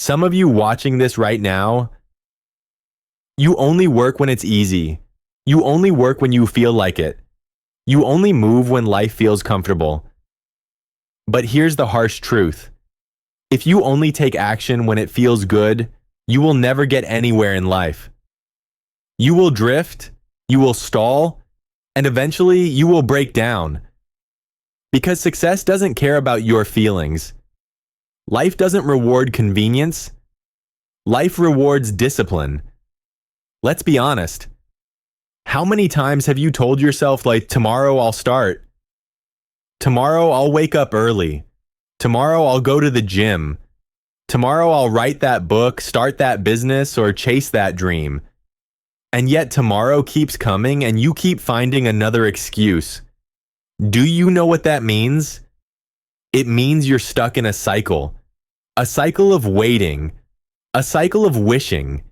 Some of you watching this right now, you only work when it's easy. You only work when you feel like it. You only move when life feels comfortable. But here's the harsh truth. If you only take action when it feels good, you will never get anywhere in life. You will drift, you will stall, and eventually you will break down. Because success doesn't care about your feelings. Life doesn't reward convenience. Life rewards discipline. Let's be honest. How many times have you told yourself, like, tomorrow I'll start? Tomorrow I'll wake up early. Tomorrow I'll go to the gym. Tomorrow I'll write that book, start that business, or chase that dream. And yet tomorrow keeps coming and you keep finding another excuse. Do you know what that means? It means you're stuck in a cycle of waiting, a cycle of wishing,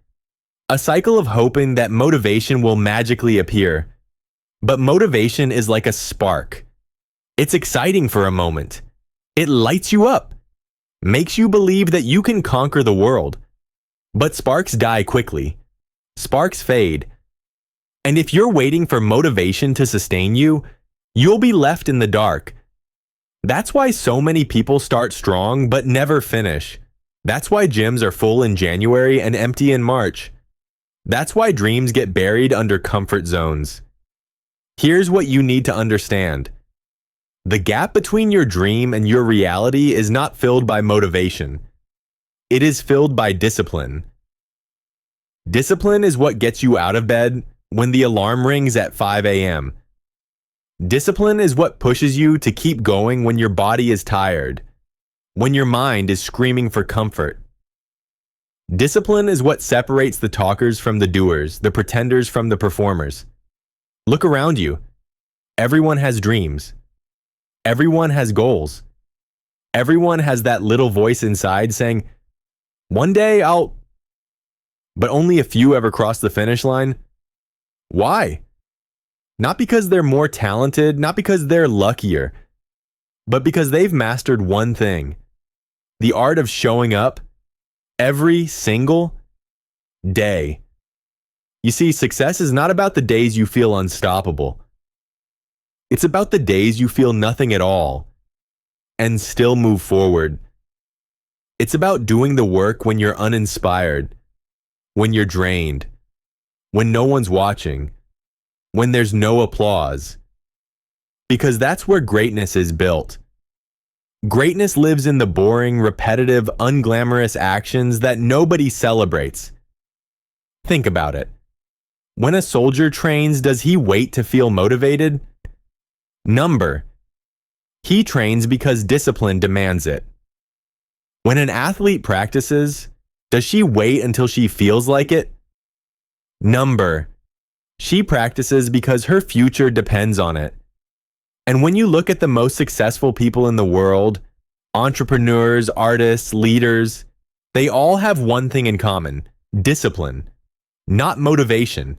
a cycle of hoping that motivation will magically appear. But motivation is like a spark. It's exciting for a moment. It lights you up, makes you believe that you can conquer the world. But sparks die quickly. Sparks fade. And if you're waiting for motivation to sustain you, you'll be left in the dark. That's why so many people start strong but never finish. That's why gyms are full in January and empty in March. That's why dreams get buried under comfort zones. Here's what you need to understand. The gap between your dream and your reality is not filled by motivation. It is filled by discipline. Discipline is what gets you out of bed when the alarm rings at 5 a.m. Discipline is what pushes you to keep going when your body is tired, when your mind is screaming for comfort. Discipline is what separates the talkers from the doers, the pretenders from the performers. Look around you. Everyone has dreams. Everyone has goals. Everyone has that little voice inside saying, "One day I'll..." But only a few ever cross the finish line. Why? Not because they're more talented, not because they're luckier, but because they've mastered one thing: the art of showing up every single day. You see, success is not about the days you feel unstoppable. It's about the days you feel nothing at all and still move forward. It's about doing the work when you're uninspired, when you're drained, when no one's watching, when there's no applause. Because that's where greatness is built. Greatness lives in the boring, repetitive, unglamorous actions that nobody celebrates. Think about it. When a soldier trains, does he wait to feel motivated? Number. He trains because discipline demands it. When an athlete practices, does she wait until she feels like it? Number. She practices because her future depends on it. And when you look at the most successful people in the world, entrepreneurs, artists, leaders, they all have one thing in common: discipline, not motivation.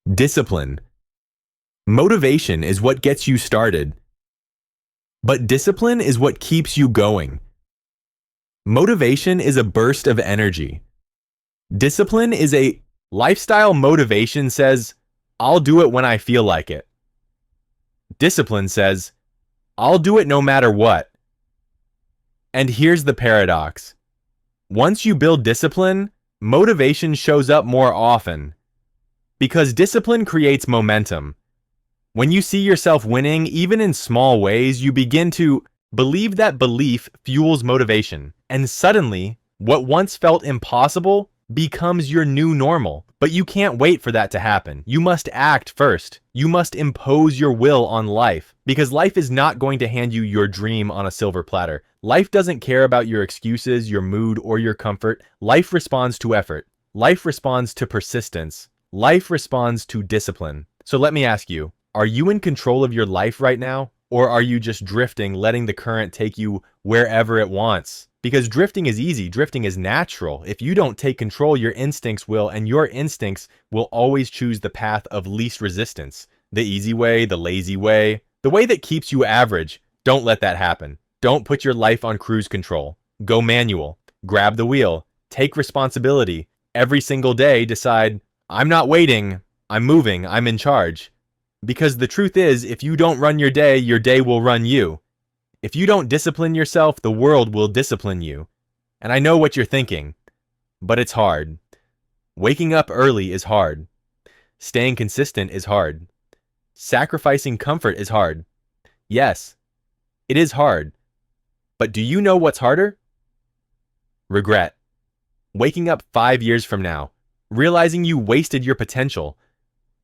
Discipline. Motivation is what gets you started, but discipline is what keeps you going. Motivation is a burst of energy. Discipline is a lifestyle. Motivation says, "I'll do it when I feel like it." Discipline says, "I'll do it no matter what." And here's the paradox. Once you build discipline, motivation shows up more often. Because discipline creates momentum. When you see yourself winning, even in small ways, you begin to believe that belief fuels motivation. And suddenly, what once felt impossible becomes your new normal. But you can't wait for that to happen. You must act first. You must impose your will on life. Because life is not going to hand you your dream on a silver platter. Life doesn't care about your excuses, your mood, or your comfort. Life responds to effort. Life responds to persistence. Life responds to discipline. So let me ask you, are you in control of your life right now? Or are you just drifting, letting the current take you wherever it wants? Because drifting is easy, drifting is natural. If you don't take control, your instincts will, and your instincts will always choose the path of least resistance. The easy way, the lazy way, the way that keeps you average. Don't let that happen. Don't put your life on cruise control. Go manual. Grab the wheel. Take responsibility. Every single day, decide, I'm not waiting. I'm moving. I'm in charge. Because the truth is, if you don't run your day will run you. If you don't discipline yourself, the world will discipline you. And I know what you're thinking, but it's hard. Waking up early is hard. Staying consistent is hard. Sacrificing comfort is hard. Yes, it is hard. But do you know what's harder? Regret. Waking up 5 years from now, realizing you wasted your potential,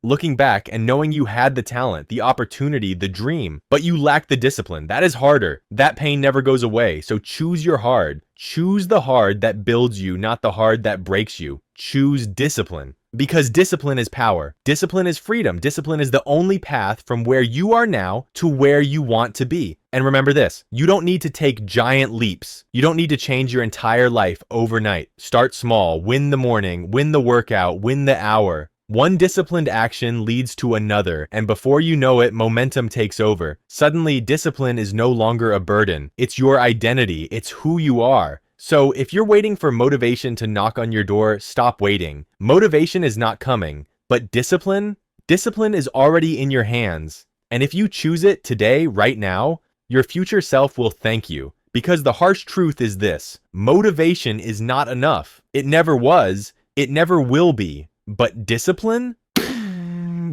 looking back and knowing you had the talent, the opportunity, the dream, but you lacked the discipline. That is harder. That pain never goes away. So choose your hard. Choose the hard that builds you, not the hard that breaks you. Choose discipline. Because discipline is power. Discipline is freedom. Discipline is the only path from where you are now to where you want to be. And remember this, you don't need to take giant leaps. You don't need to change your entire life overnight. Start small, win the morning, win the workout, win the hour. One disciplined action leads to another, and before you know it, momentum takes over. Suddenly, discipline is no longer a burden. It's your identity. It's who you are. So if you're waiting for motivation to knock on your door, stop waiting. Motivation is not coming, but discipline is already in your hands. And if you choose it today, right now, your future self will thank you. Because the harsh truth is this: motivation is not enough. It never was. It never will be. But discipline?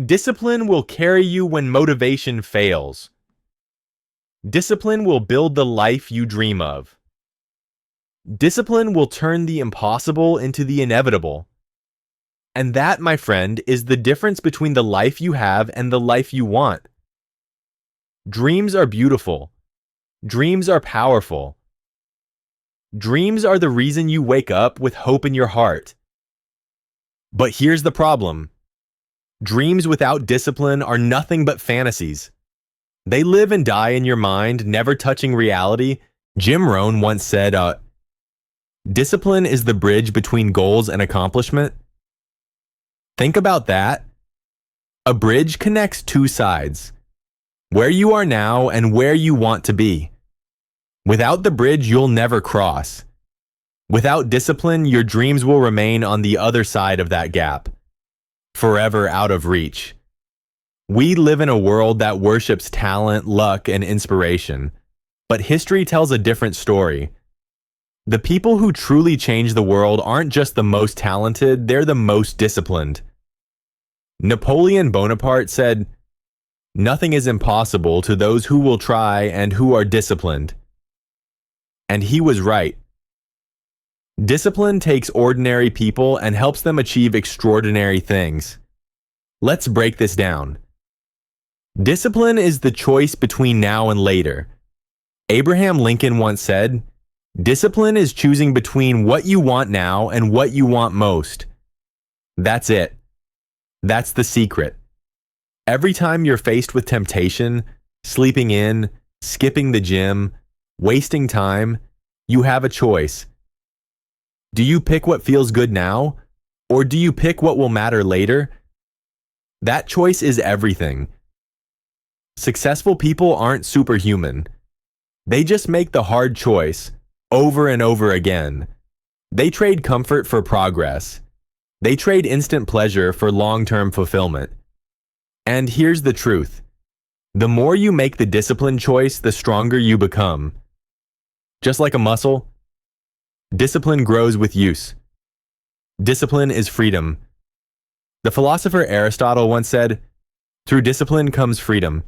Discipline will carry you when motivation fails. Discipline will build the life you dream of. Discipline will turn the impossible into the inevitable. And that, my friend, is the difference between the life you have and the life you want. Dreams are beautiful. Dreams are powerful. Dreams are the reason you wake up with hope in your heart. But here's the problem. Dreams without discipline are nothing but fantasies. They live and die in your mind, never touching reality. Jim Rohn once said, discipline is the bridge between goals and accomplishment. Think about that. A bridge connects two sides, where you are now and where you want to be. Without the bridge, you'll never cross. Without discipline, your dreams will remain on the other side of that gap, forever out of reach. We live in a world that worships talent, luck, and inspiration, but history tells a different story. The people who truly change the world aren't just the most talented, they're the most disciplined. Napoleon Bonaparte said, "Nothing is impossible to those who will try and who are disciplined." And he was right. Discipline takes ordinary people and helps them achieve extraordinary things. Let's break this down. Discipline is the choice between now and later. Abraham Lincoln once said, "Discipline is choosing between what you want now and what you want most." That's it. That's the secret. Every time you're faced with temptation, sleeping in, skipping the gym, wasting time, you have a choice. Do you pick what feels good now, or do you pick what will matter later? That choice is everything. Successful people aren't superhuman. They just make the hard choice over and over again. They trade comfort for progress. They trade instant pleasure for long-term fulfillment. And here's the truth. The more you make the discipline choice, the stronger you become. Just like a muscle, discipline grows with use. Discipline is freedom. The philosopher Aristotle once said, "Through discipline comes freedom."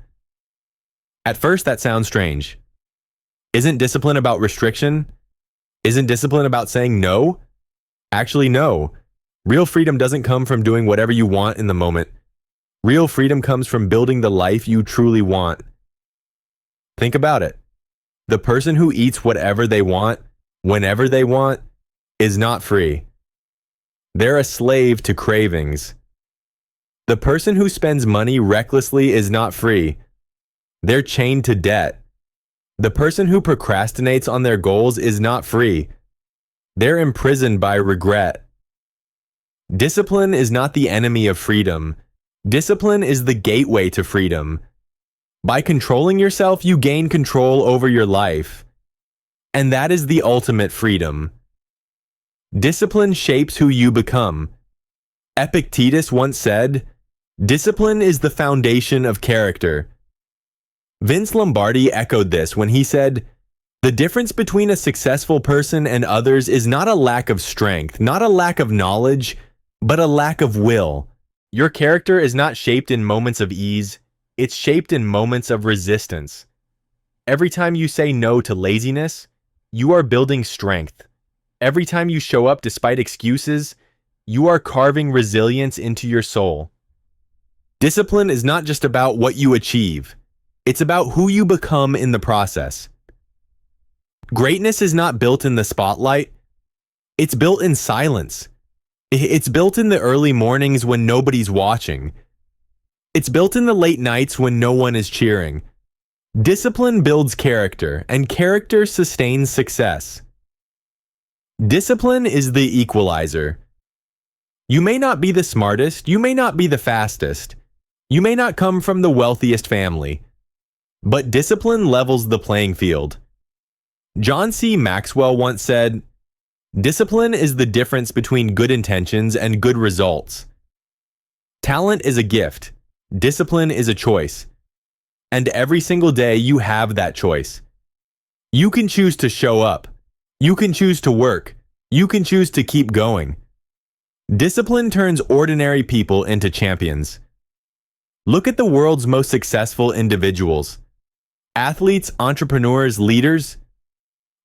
At first, that sounds strange. Isn't discipline about restriction? Isn't discipline about saying no? Actually, no. Real freedom doesn't come from doing whatever you want in the moment. Real freedom comes from building the life you truly want. Think about it. The person who eats whatever they want, whenever they want, is not free. They're a slave to cravings. The person who spends money recklessly is not free. They're chained to debt. The person who procrastinates on their goals is not free. They're imprisoned by regret. Discipline is not the enemy of freedom. Discipline is the gateway to freedom. By controlling yourself, you gain control over your life. And that is the ultimate freedom. Discipline shapes who you become. Epictetus once said, "Discipline is the foundation of character." Vince Lombardi echoed this when he said, "The difference between a successful person and others is not a lack of strength, not a lack of knowledge, but a lack of will." Your character is not shaped in moments of ease, it's shaped in moments of resistance. Every time you say no to laziness, you are building strength. Every time you show up despite excuses, you are carving resilience into your soul. Discipline is not just about what you achieve, it's about who you become in the process. Greatness is not built in the spotlight, it's built in silence. It's built in the early mornings when nobody's watching. It's built in the late nights when no one is cheering. Discipline builds character, and character sustains success. Discipline is the equalizer. You may not be the smartest, you may not be the fastest, you may not come from the wealthiest family, but discipline levels the playing field. John C. Maxwell once said, "Discipline is the difference between good intentions and good results." Talent is a gift. Discipline is a choice. And every single day you have that choice. You can choose to show up. You can choose to work. You can choose to keep going. Discipline turns ordinary people into champions. Look at the world's most successful individuals. Athletes, entrepreneurs, leaders.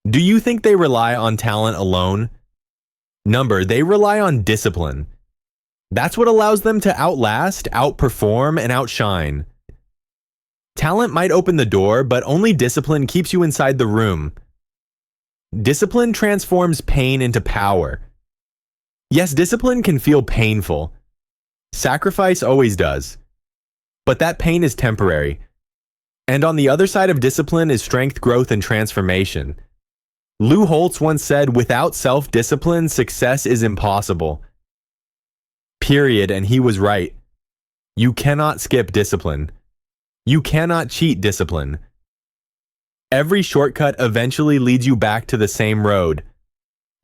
Do you think they rely on talent alone? No, they rely on discipline. That's what allows them to outlast, outperform, and outshine. Talent might open the door, but only discipline keeps you inside the room. Discipline transforms pain into power. Yes, discipline can feel painful. Sacrifice always does. But that pain is temporary. And on the other side of discipline is strength, growth, and transformation. Lou Holtz once said, "Without self-discipline, success is impossible." Period, and he was right. You cannot skip discipline. You cannot cheat discipline. Every shortcut eventually leads you back to the same road.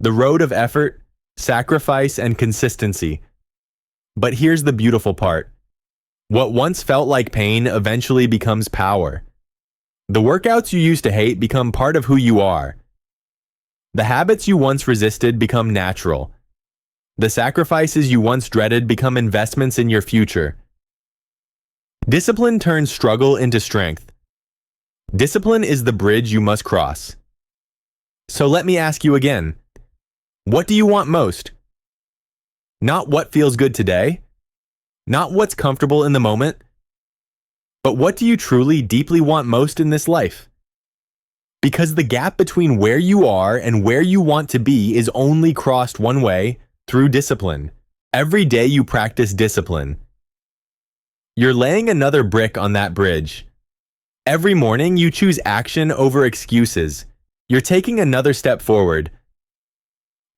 The road of effort, sacrifice, and consistency. But here's the beautiful part. What once felt like pain eventually becomes power. The workouts you used to hate become part of who you are. The habits you once resisted become natural. The sacrifices you once dreaded become investments in your future. Discipline turns struggle into strength. Discipline is the bridge you must cross. So let me ask you again. What do you want most? Not what feels good today, not what's comfortable in the moment, but what do you truly, deeply want most in this life? Because the gap between where you are and where you want to be is only crossed one way, through discipline. Every day you practice discipline. You're laying another brick on that bridge. Every morning you choose action over excuses. You're taking another step forward.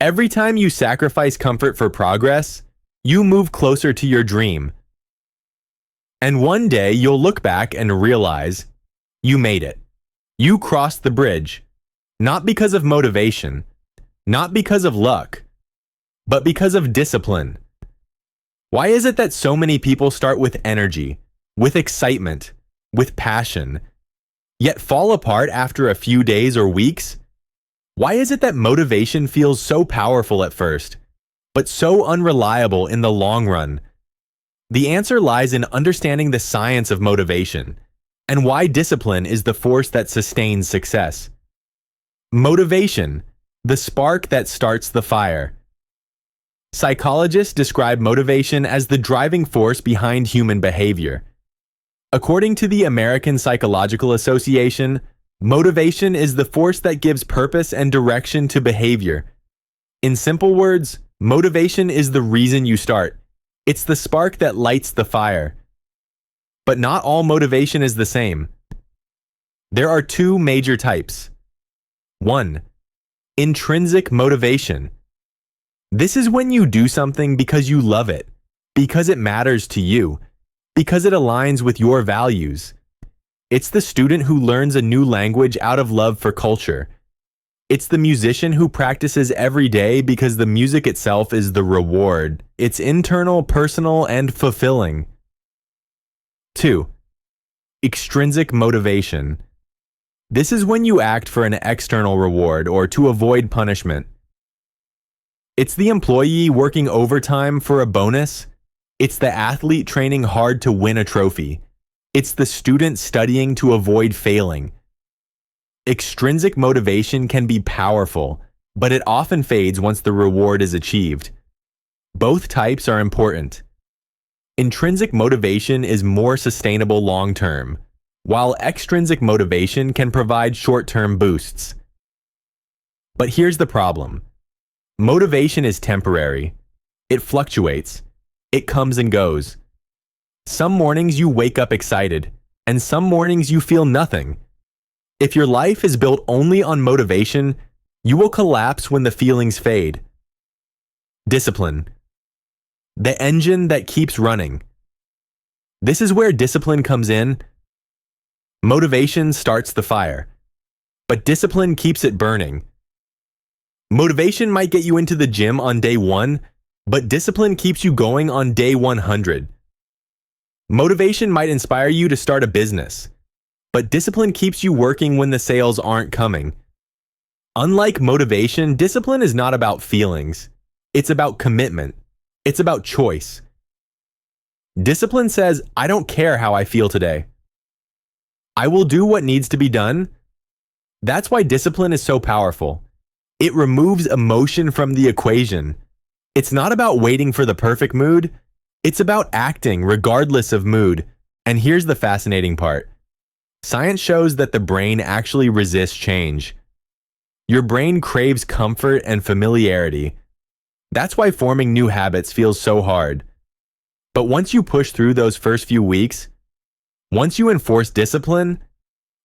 Every time you sacrifice comfort for progress, you move closer to your dream. And one day you'll look back and realize you made it. You crossed the bridge, not because of motivation, not because of luck, but because of discipline. Why is it that so many people start with energy, with excitement, with passion, yet fall apart after a few days or weeks? Why is it that motivation feels so powerful at first, but so unreliable in the long run? The answer lies in understanding the science of motivation and why discipline is the force that sustains success. Motivation, the spark that starts the fire. Psychologists describe motivation as the driving force behind human behavior. According to the American Psychological Association, motivation is the force that gives purpose and direction to behavior. In simple words, motivation is the reason you start. It's the spark that lights the fire. But not all motivation is the same. There are two major types. 1. Intrinsic motivation. This is when you do something because you love it, because it matters to you, because it aligns with your values. It's the student who learns a new language out of love for culture. It's the musician who practices every day because the music itself is the reward. It's internal, personal, and fulfilling. 2. Extrinsic motivation. This is when you act for an external reward or to avoid punishment. It's the employee working overtime for a bonus. It's the athlete training hard to win a trophy. It's the student studying to avoid failing. Extrinsic motivation can be powerful, but it often fades once the reward is achieved. Both types are important. Intrinsic motivation is more sustainable long-term, while extrinsic motivation can provide short-term boosts. But here's the problem. Motivation is temporary. It fluctuates. It comes and goes. Some mornings you wake up excited, and some mornings you feel nothing. If your life is built only on motivation, you will collapse when the feelings fade. Discipline. The engine that keeps running. This is where discipline comes in. Motivation starts the fire, but discipline keeps it burning. Motivation might get you into the gym on day 1, but discipline keeps you going on day 100. Motivation might inspire you to start a business, but discipline keeps you working when the sales aren't coming. Unlike motivation, discipline is not about feelings. It's about commitment. It's about choice. Discipline says, I don't care how I feel today. I will do what needs to be done. That's why discipline is so powerful. It removes emotion from the equation. It's not about waiting for the perfect mood. It's about acting regardless of mood. And here's the fascinating part. Science shows that the brain actually resists change. Your brain craves comfort and familiarity. That's why forming new habits feels so hard. But once you push through those first few weeks, once you enforce discipline,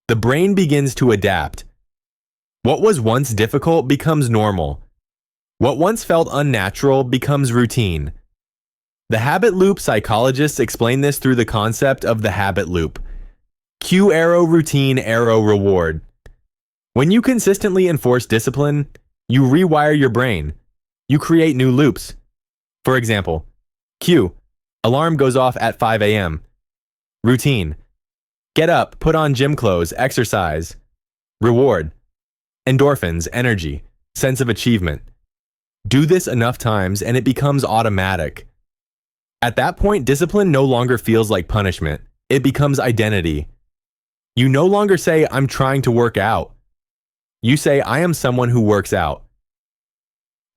the brain begins to adapt. What was once difficult becomes normal. What once felt unnatural becomes routine. The habit loop psychologists explain this through the concept of the habit loop. Cue arrow routine arrow reward. When you consistently enforce discipline, you rewire your brain. You create new loops. For example, cue, alarm goes off at 5 a.m. Routine, get up, put on gym clothes, exercise. Reward, endorphins, energy, sense of achievement. Do this enough times and it becomes automatic. At that point, discipline no longer feels like punishment. It becomes identity. You no longer say, I'm trying to work out. You say, I am someone who works out.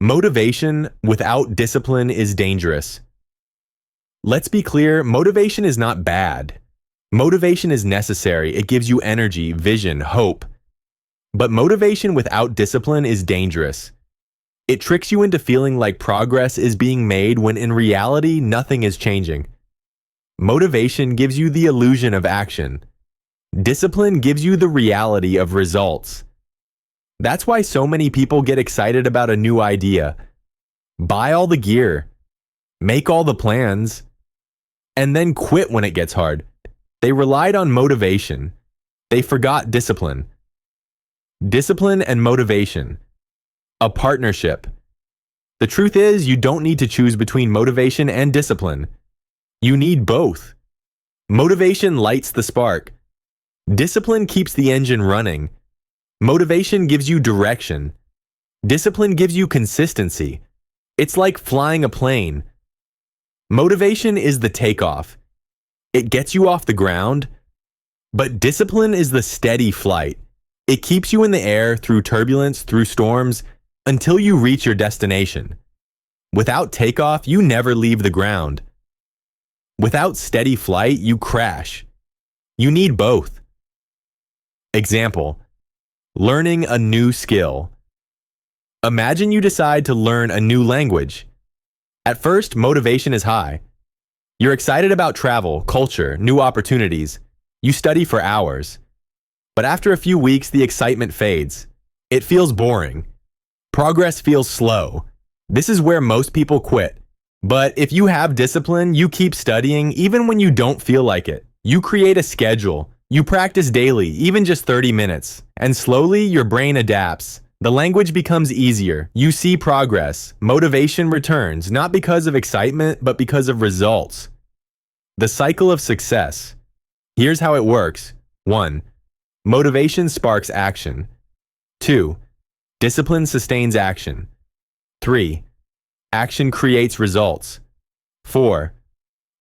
Motivation without discipline is dangerous. Let's be clear, motivation is not bad. Motivation is necessary. It gives you energy, vision, hope. But motivation without discipline is dangerous. It tricks you into feeling like progress is being made when in reality, nothing is changing. Motivation gives you the illusion of action. Discipline gives you the reality of results. That's why so many people get excited about a new idea. Buy all the gear, make all the plans, and then quit when it gets hard. They relied on motivation. They forgot discipline. Discipline and motivation. A partnership. The truth is, you don't need to choose between motivation and discipline. You need both. Motivation lights the spark. Discipline keeps the engine running. Motivation gives you direction. Discipline gives you consistency. It's like flying a plane. Motivation is the takeoff. It gets you off the ground, but discipline is the steady flight. It keeps you in the air through turbulence, through storms, until you reach your destination. Without takeoff, you never leave the ground. Without steady flight, you crash. You need both. Example, learning a new skill. Imagine you decide to learn a new language. At first, motivation is high. You're excited about travel, culture, new opportunities. You study for hours. But after a few weeks, the excitement fades. It feels boring. Progress feels slow. This is where most people quit. But if you have discipline, you keep studying even when you don't feel like it. You create a schedule. You practice daily, even just 30 minutes. And slowly, your brain adapts. The language becomes easier. You see progress. Motivation returns, not because of excitement, but because of results. The cycle of success. Here's how it works. 1. Motivation sparks action. 2. Discipline sustains action. 3. Action creates results. 4.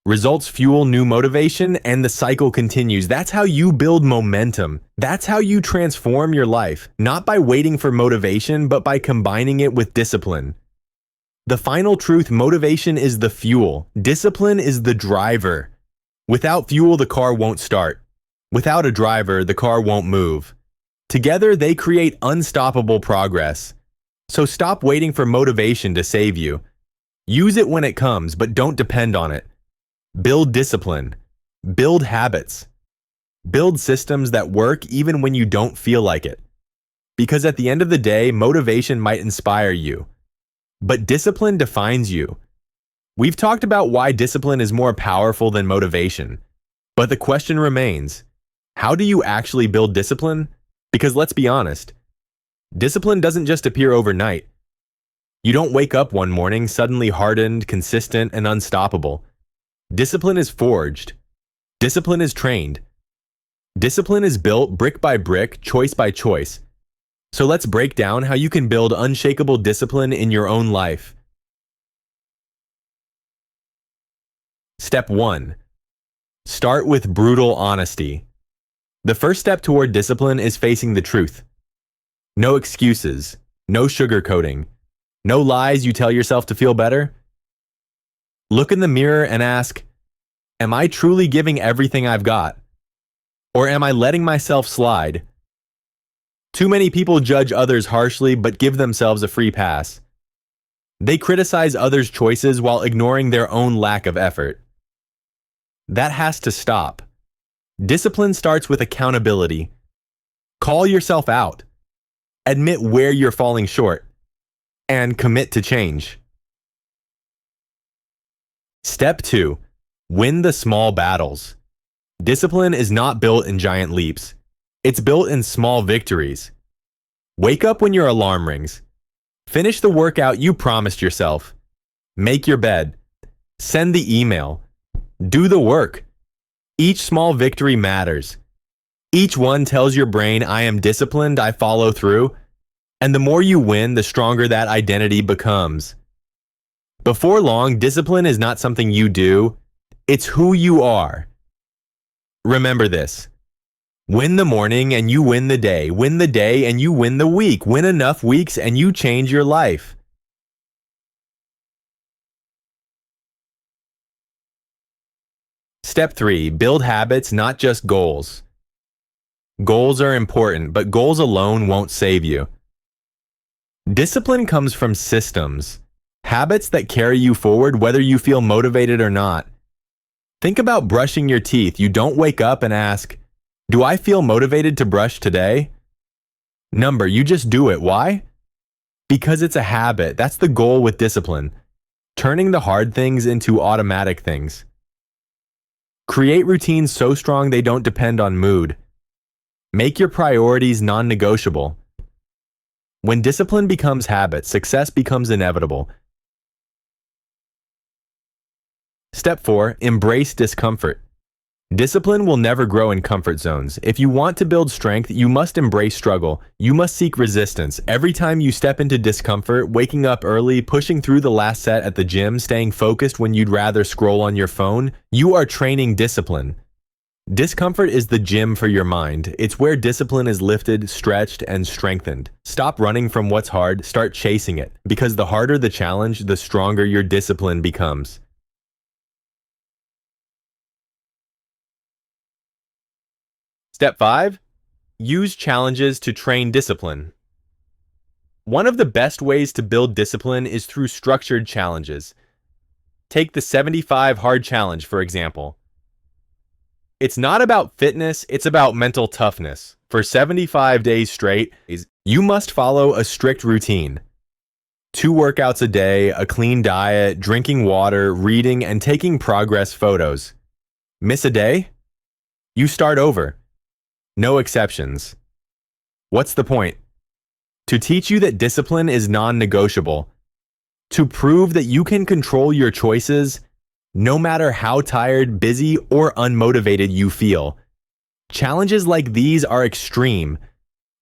Results fuel new motivation and the cycle continues. That's how you build momentum. That's how you transform your life, not by waiting for motivation, but by combining it with discipline. The final truth: motivation is the fuel. Discipline is the driver. Without fuel, the car won't start. Without a driver, the car won't move. Together, they create unstoppable progress. So stop waiting for motivation to save you. Use it when it comes, but don't depend on it. Build discipline. Build habits. Build systems that work even when you don't feel like it. Because at the end of the day, motivation might inspire you, but discipline defines you. We've talked about why discipline is more powerful than motivation, but the question remains, how do you actually build discipline? Because let's be honest, discipline doesn't just appear overnight. You don't wake up one morning suddenly hardened, consistent, and unstoppable. Discipline is forged. Discipline is trained. Discipline is built brick by brick, choice by choice. So let's break down how you can build unshakable discipline in your own life. Step 1. Start with brutal honesty. The first step toward discipline is facing the truth. No excuses, no sugarcoating, no lies you tell yourself to feel better. Look in the mirror and ask, am I truly giving everything I've got? Or am I letting myself slide? Too many people judge others harshly but give themselves a free pass. They criticize others' choices while ignoring their own lack of effort. That has to stop. Discipline starts with accountability. Call yourself out. Admit where you're falling short. And commit to change. Step 2. Win the small battles. Discipline is not built in giant leaps. It's built in small victories. Wake up when your alarm rings. Finish the workout you promised yourself. Make your bed. Send the email. Do the work. Each small victory matters. Each one tells your brain, I am disciplined, I follow through. And the more you win, the stronger that identity becomes. Before long, discipline is not something you do, it's who you are. Remember this. Win the morning and you win the day. Win the day and you win the week. Win enough weeks and you change your life. Step 3. Build habits, not just goals. Goals are important, but goals alone won't save you. Discipline comes from systems. Habits that carry you forward whether you feel motivated or not. Think about brushing your teeth. You don't wake up and ask, do I feel motivated to brush today? You just do it. Why? Because it's a habit. That's the goal with discipline. Turning the hard things into automatic things. Create routines so strong they don't depend on mood. Make your priorities non-negotiable. When discipline becomes habit, success becomes inevitable. Step 4. Embrace discomfort. Discipline will never grow in comfort zones. If you want to build strength, you must embrace struggle. You must seek resistance. Every time you step into discomfort, waking up early, pushing through the last set at the gym, staying focused when you'd rather scroll on your phone, you are training discipline. Discomfort is the gym for your mind. It's where discipline is lifted, stretched, and strengthened. Stop running from what's hard, start chasing it. Because the harder the challenge, the stronger your discipline becomes. Step 5. Use challenges to train discipline. One of the best ways to build discipline is through structured challenges. Take the 75 hard challenge, for example. It's not about fitness, it's about mental toughness. For 75 days straight, you must follow a strict routine. 2 workouts a day, a clean diet, drinking water, reading, and taking progress photos. Miss a day? You start over. No exceptions. What's the point? to teach you that discipline is non-negotiable, to prove that you can control your choices no matter how tired, busy, or unmotivated you feel. Challenges like these are extreme,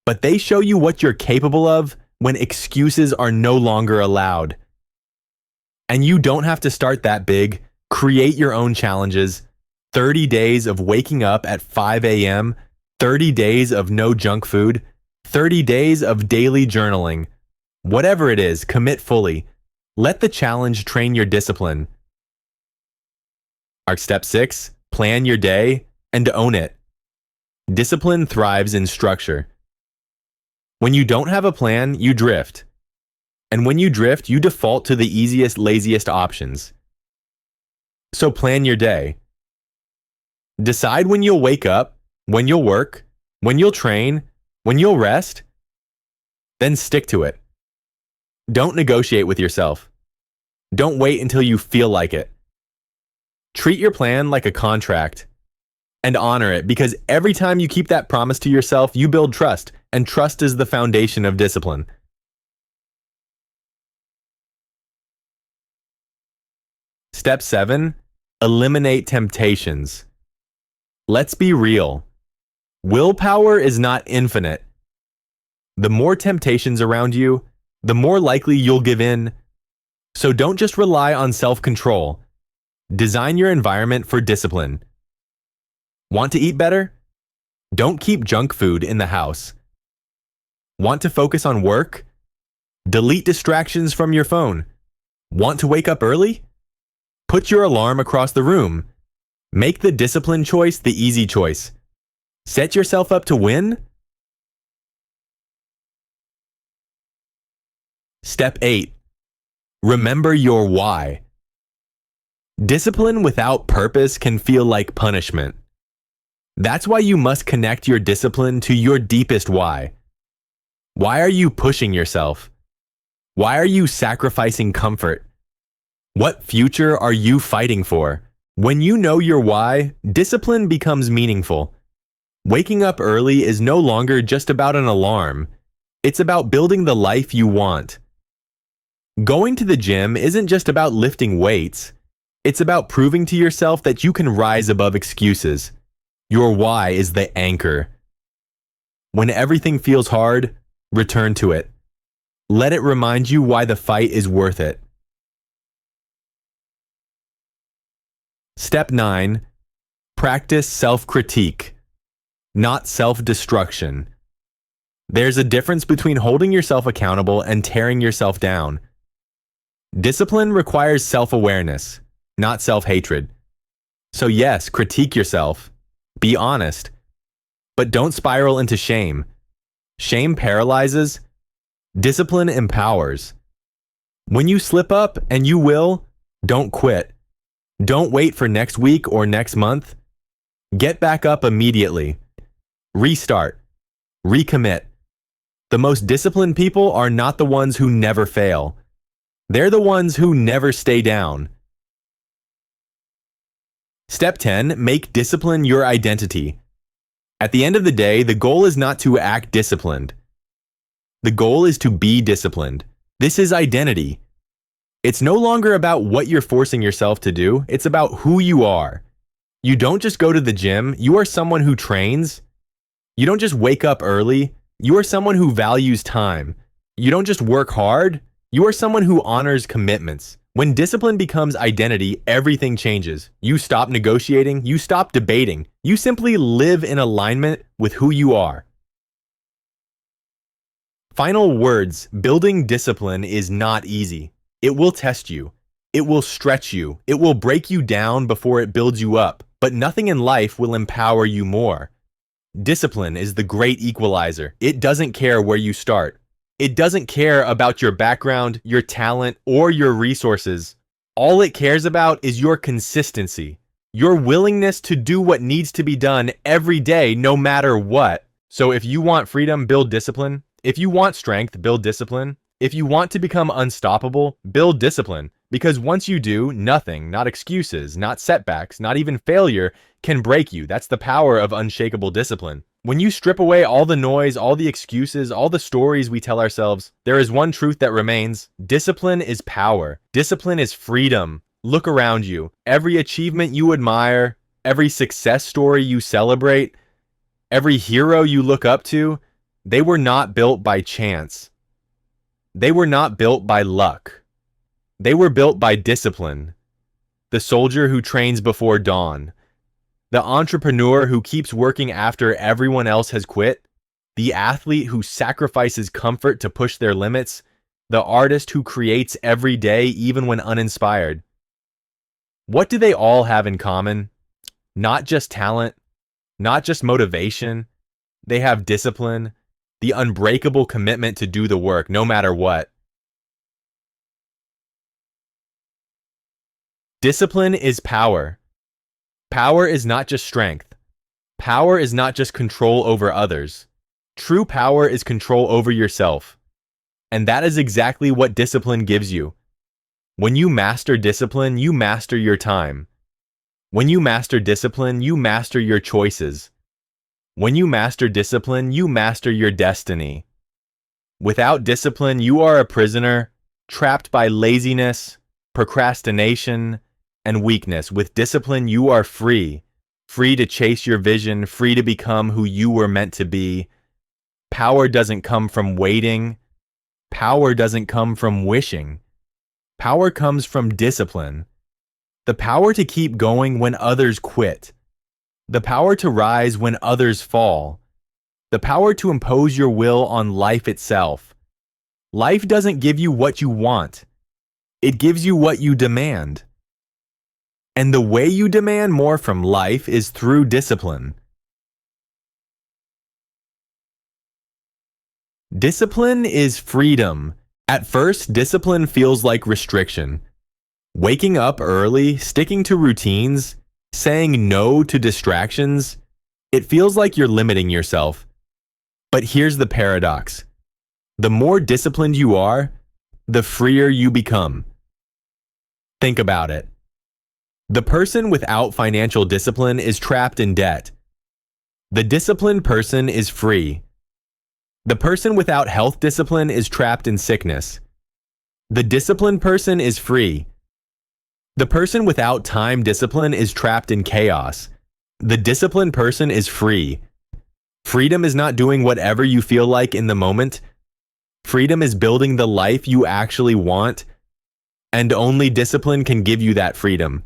but they show you what you're capable of when excuses are no longer allowed. And you don't have to start that big. Create your own challenges. 30 days of waking up at 5 a.m., 30 days of no junk food, 30 days of daily journaling. Whatever it is, commit fully. Let the challenge train your discipline. Our step 6, plan your day and own it. Discipline thrives in structure. When you don't have a plan, you drift. And when you drift, you default to the easiest, laziest options. So plan your day. Decide when you'll wake up, when you'll work, when you'll train, when you'll rest. Then stick to it. Don't negotiate with yourself. Don't wait until you feel like it. Treat your plan like a contract and honor it, because every time you keep that promise to yourself, you build trust, and trust is the foundation of discipline. Step 7, eliminate temptations. Let's be real. Willpower is not infinite. The more temptations around you, the more likely you'll give in. So don't just rely on self-control. Design your environment for discipline. Want to eat better? Don't keep junk food in the house. Want to focus on work? Delete distractions from your phone. Want to wake up early? Put your alarm across the room. Make the discipline choice the easy choice. Set yourself up to win. Step 8. Remember your why. Discipline without purpose can feel like punishment. That's why you must connect your discipline to your deepest why. Why are you pushing yourself? Why are you sacrificing comfort? What future are you fighting for? When you know your why, discipline becomes meaningful. Waking up early is no longer just about an alarm. It's about building the life you want. Going to the gym isn't just about lifting weights. It's about proving to yourself that you can rise above excuses. Your why is the anchor. When everything feels hard, return to it. Let it remind you why the fight is worth it. Step 9. Practice self-critique, not self-destruction. There's a difference between holding yourself accountable and tearing yourself down. Discipline requires self-awareness, not self-hatred. So yes, critique yourself. Be honest. But don't spiral into shame. Shame paralyzes. Discipline empowers. When you slip up, and you will, don't quit. Don't wait for next week or next month. Get back up immediately. Restart. Recommit. The most disciplined people are not the ones who never fail. They're the ones who never stay down. Step 10. Make discipline your identity. At the end of the day, the goal is not to act disciplined. The goal is to be disciplined. This is identity. It's no longer about what you're forcing yourself to do. It's about who you are. You don't just go to the gym. You are someone who trains. You don't just wake up early. You are someone who values time. You don't just work hard. You are someone who honors commitments. When discipline becomes identity, everything changes. You stop negotiating. You stop debating. You simply live in alignment with who you are. Final words. Building discipline is not easy. It will test you. It will stretch you. It will break you down before it builds you up. But nothing in life will empower you more. Discipline is the great equalizer. It doesn't care where you start. It doesn't care about your background, your talent, or your resources. All it cares about is your consistency, your willingness to do what needs to be done every day, no matter what. So if you want freedom, build discipline. If you want strength, build discipline. If you want to become unstoppable, build discipline. Because once you do, nothing, not excuses, not setbacks, not even failure, can break you. That's the power of unshakable discipline. When you strip away all the noise, all the excuses, all the stories we tell ourselves, there is one truth that remains. Discipline is power. Discipline is freedom. Look around you. Every achievement you admire, every success story you celebrate, every hero you look up to, they were not built by chance. They were not built by luck. They were built by discipline. The soldier who trains before dawn. The entrepreneur who keeps working after everyone else has quit. The athlete who sacrifices comfort to push their limits. The artist who creates every day even when uninspired. What do they all have in common? Not just talent, not just motivation. They have discipline, the unbreakable commitment to do the work no matter what. Discipline is power. Power is not just strength. Power is not just control over others. True power is control over yourself. And that is exactly what discipline gives you. When you master discipline, you master your time. When you master discipline, you master your choices. When you master discipline, you master your destiny. Without discipline, you are a prisoner, trapped by laziness, procrastination, and weakness. With discipline, you are free. Free to chase your vision, free to become who you were meant to be. Power doesn't come from waiting. Power doesn't come from wishing. Power comes from discipline. The power to keep going when others quit. The power to rise when others fall. The power to impose your will on life itself. Life doesn't give you what you want. It gives you what you demand. And the way you demand more from life is through discipline. Discipline is freedom. At first, discipline feels like restriction. Waking up early, sticking to routines, saying no to distractions, it feels like you're limiting yourself. But here's the paradox. The more disciplined you are, the freer you become. Think about it. The person without financial discipline is trapped in debt. The disciplined person is free. The person without health discipline is trapped in sickness. The disciplined person is free. The person without time discipline is trapped in chaos. The disciplined person is free. Freedom is not doing whatever you feel like in the moment. Freedom is building the life you actually want, and only discipline can give you that freedom.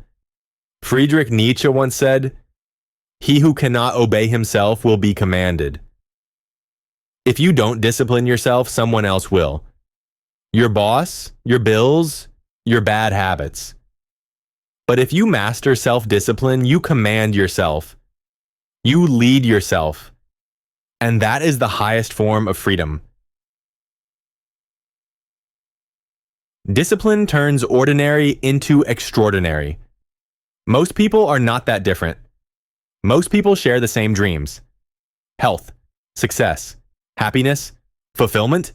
Friedrich Nietzsche once said, "He who cannot obey himself will be commanded." If you don't discipline yourself, someone else will. Your boss, your bills, your bad habits. But if you master self-discipline, you command yourself. You lead yourself. And that is the highest form of freedom. Discipline turns ordinary into extraordinary. Most people are not that different. Most people share the same dreams. Health, success, happiness, fulfillment.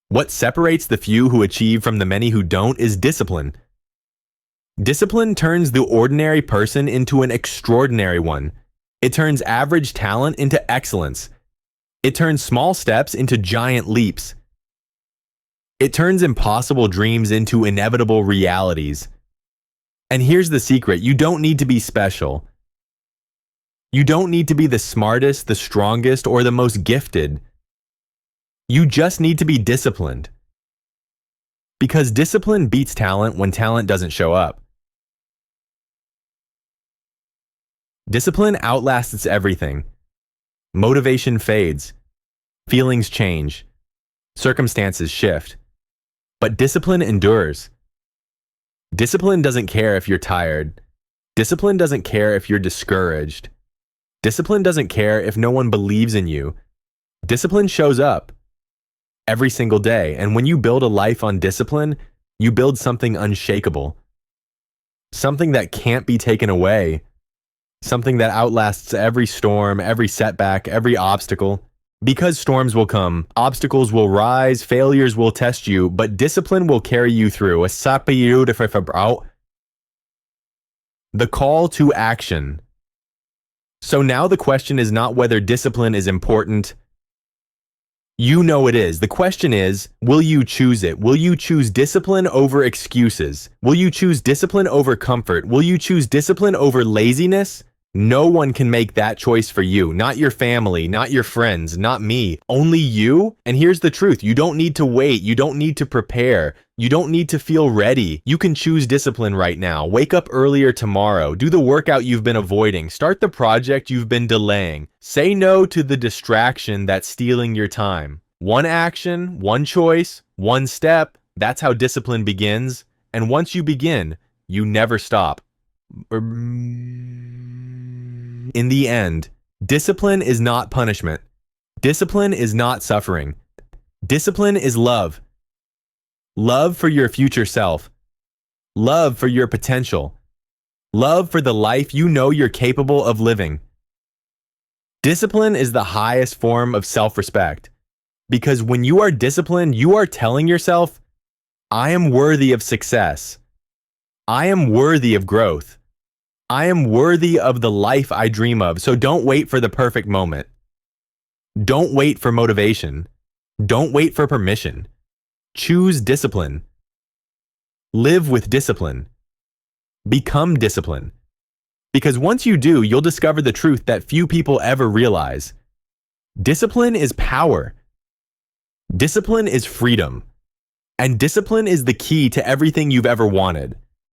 What separates the few who achieve from the many who don't is discipline. Discipline turns the ordinary person into an extraordinary one. It turns average talent into excellence. It turns small steps into giant leaps. It turns impossible dreams into inevitable realities. And here's the secret: you don't need to be special. You don't need to be the smartest, the strongest, or the most gifted. You just need to be disciplined. Because discipline beats talent when talent doesn't show up. Discipline outlasts everything. Motivation fades. Feelings change. Circumstances shift. But discipline endures. Discipline doesn't care if you're tired. Discipline doesn't care if you're discouraged. Discipline doesn't care if no one believes in you. Discipline shows up every single day. And when you build a life on discipline, you build something unshakable. Something that can't be taken away. Something that outlasts every storm, every setback, every obstacle. Because storms will come, obstacles will rise, failures will test you, but discipline will carry you through. The call to action. So now the question is not whether discipline is important. You know it is. The question is, will you choose it? Will you choose discipline over excuses? Will you choose discipline over comfort? Will you choose discipline over laziness? No one can make that choice for you. Not your family, not your friends, not me. Only you. And here's the truth. You don't need to wait. You don't need to prepare. You don't need to feel ready. You can choose discipline right now. Wake up earlier tomorrow. Do the workout you've been avoiding. Start the project you've been delaying. Say no to the distraction that's stealing your time. One action, one choice, one step. That's how discipline begins. And once you begin, you never stop. In the end, discipline is not punishment. Discipline is not suffering. Discipline is love. Love for your future self. Love for your potential. Love for the life you know you're capable of living. Discipline is the highest form of self-respect. Because when you are disciplined, you are telling yourself, I am worthy of success. I am worthy of growth. I am worthy of the life I dream of. So don't wait for the perfect moment. Don't wait for motivation. Don't wait for permission. Choose discipline. Live with discipline. Become disciplined. Because once you do, you'll discover the truth that few people ever realize. Discipline is power. Discipline is freedom. And discipline is the key to everything you've ever wanted.